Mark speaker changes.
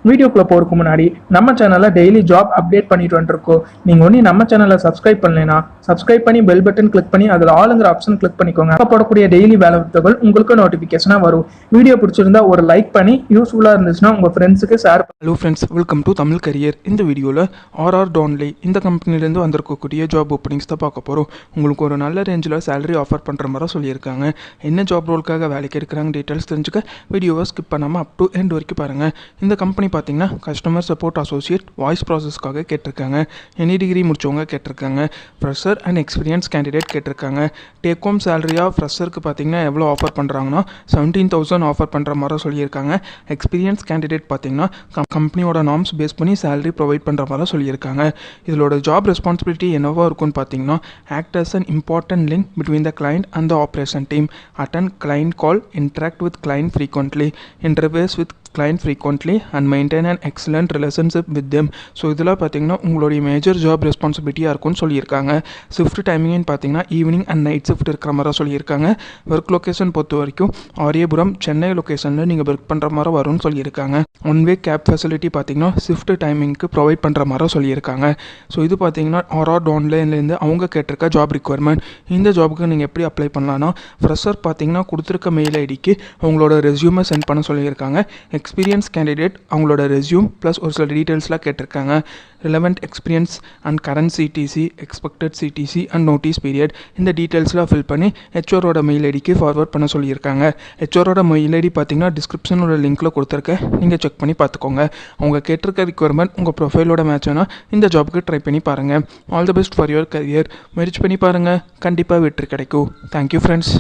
Speaker 1: வீடியோக்குள்ள போறதுக்கு முன்னாடி நம்ம சேனல்ல டெய்லி ஜாப் அப்டேட் பண்ணிட்டு வந்துருக்கோம். நீங்க ஒண்ணு நம்ம சேனலை சப்ஸ்கிரைப் பண்ணலைன்னா சப்ஸ்கிரைப் பண்ணி பெல் பட்டன் கிளிக் பண்ணி அதுல ஆளுங்கிற ஆப்ஷன் கிளிக் பண்ணிக்கோங்க. அப்ப போடக்கூடிய டெய்லி வேலை வாய்ப்புகள் உங்களுக்கு நோட்டிபிகேஷனா வரும். வீடியோ பிடிச்சிருந்தா ஒரு லைக் பண்ணி யூஸ்ஃபுல்லா இருந்துச்சுன்னா உங்க ஃப்ரெண்ட்ஸுக்கு ஷேர் பண்ணுங்க.
Speaker 2: Hello friends, welcome to Tamil career. இந்த வீடியோவில் ஆர்ஆர் டான்லே இந்த கம்பெனிலேருந்து வந்திருக்கக்கூடிய ஜாப் ஓப்பனிங்ஸ் தான் பார்க்க போகிறோம். உங்களுக்கு ஒரு நல்ல ரேஞ்சில் சேலரி ஆஃபர் பண்ணுற மாதிரி சொல்லியிருக்காங்க. என்ன ஜாப் ரோலுக்காக வேலைக்கு எடுக்கிறாங்க டீட்டெயில்ஸ் தெரிஞ்சுக்க வீடியோவை ஸ்கிப் பண்ணாமல் அப் டு எண்ட் வரைக்கும் பாருங்கள். இந்த கம்பெனி பார்த்தீங்கன்னா கஸ்டமர் சப்போர்ட் அசோசியேட் வாய்ஸ் ப்ராசஸ்க்காக கேட்டிருக்காங்க. எனி டிகிரி முடிச்சவங்க கேட்டிருக்காங்க. ஃப்ரெஷர் அண்ட் எக்ஸ்பீரியன்ஸ் கேண்டிடேட் கேட்டிருக்காங்க. டேக் ஹோம் சேலரியாக ஃப்ரெஷருக்கு பார்த்தீங்கன்னா எவ்வளோ ஆஃபர் பண்ணுறாங்கன்னா 17,000 ஆஃபர் பண்ணுற மாதிரி சொல்லியிருக்காங்க. எக்ஸ்பீரியன்ஸ் கேண்டிடேட் பார்த்தீங்கன்னா கம்பெனியோட நார்ம்ஸ் பேஸ் பண்ணி சேலரி ப்ரொவைட் பண்ணுற மாதிரி சொல்லியிருக்காங்க. இதோட ஜாப் ரெஸ்பான்சிபிலிட்டி என்னவா இருக்குன்னு பார்த்தீங்கன்னா act as an important link between the client and the operation team, attend client call, interact with client frequently, interface with client frequently and maintain an excellent relationship with them. So இதெல்லாம் பார்த்தீங்கன்னா உங்களுடைய major job ரெஸ்பான்சிபிலிட்டியாக இருக்கும்னு சொல்லியிருக்காங்க. Shift டைமிங்னு பார்த்தீங்கன்னா evening and night shift இருக்கிற மாதிரி சொல்லியிருக்காங்க. Work location பொறுத்த வரைக்கும் ஆரியபுரம் சென்னை லொக்கேஷனில் நீங்கள் ஒர்க் பண்ணுற மாதிரி வரும்னு சொல்லியிருக்காங்க. ஒன் வே கேப் ஃபெசிலிட்டி பார்த்தீங்கன்னா ஷிஃப்ட் டைமிங்க்கு ப்ரொவைட் பண்ணுற மாதிரி சொல்லியிருக்காங்க. ஸோ இது பார்த்தீங்கன்னா ஆர்ஆர் ஆன்லைன்லேருந்து அவங்க கேட்டிருக்க ஜாப் ரிக்வயர்மெண்ட். இந்த ஜாபுக்கு நீங்கள் எப்படி அப்ளை பண்ணலான்னா ஃப்ரெஷர் பார்த்தீங்கன்னா கொடுத்துருக்க மெயில் ஐடிக்கு அவங்களோட ரெஸ்யூமை சென்ட் பண்ண சொல்லியிருக்காங்க. எக்ஸ்பீரியன்ஸ் கேண்டிடேட் அவங்களோட ரெஸ்யூம் ப்ளஸ் ஒரு சில டீட்டெயில்ஸ்லாம் கேட்டிருக்காங்க. Relevant experience and current CTC, expected CTC and notice period இந்த டீட்டெயில்ஸ்லாம் ஃபில் பண்ணி ஹெச்ஓரோட மெயில் ஐடிக்கு ஃபார்வர்ட் பண்ண சொல்லியிருக்காங்க. ஹெச்ஓரோட மெயில் ஐடி பார்த்தீங்கன்னா டிஸ்கிரிப்ஷனோட லிங்க்கில் கொடுத்துருக்கேன், நீங்கள் செக் பண்ணி பார்த்துக்கோங்க. அவங்க கேட்டிருக்க ரிக்வயர்மெண்ட் உங்கள் ப்ரொஃபைலோட மேட்ச்னா இந்த ஜாபுக்கு ட்ரை பண்ணி பாருங்கள். All the best for your career. முயற்சி பண்ணி பாருங்கள், கண்டிப்பாக வெற்றி கிடைக்கும். Thank you friends.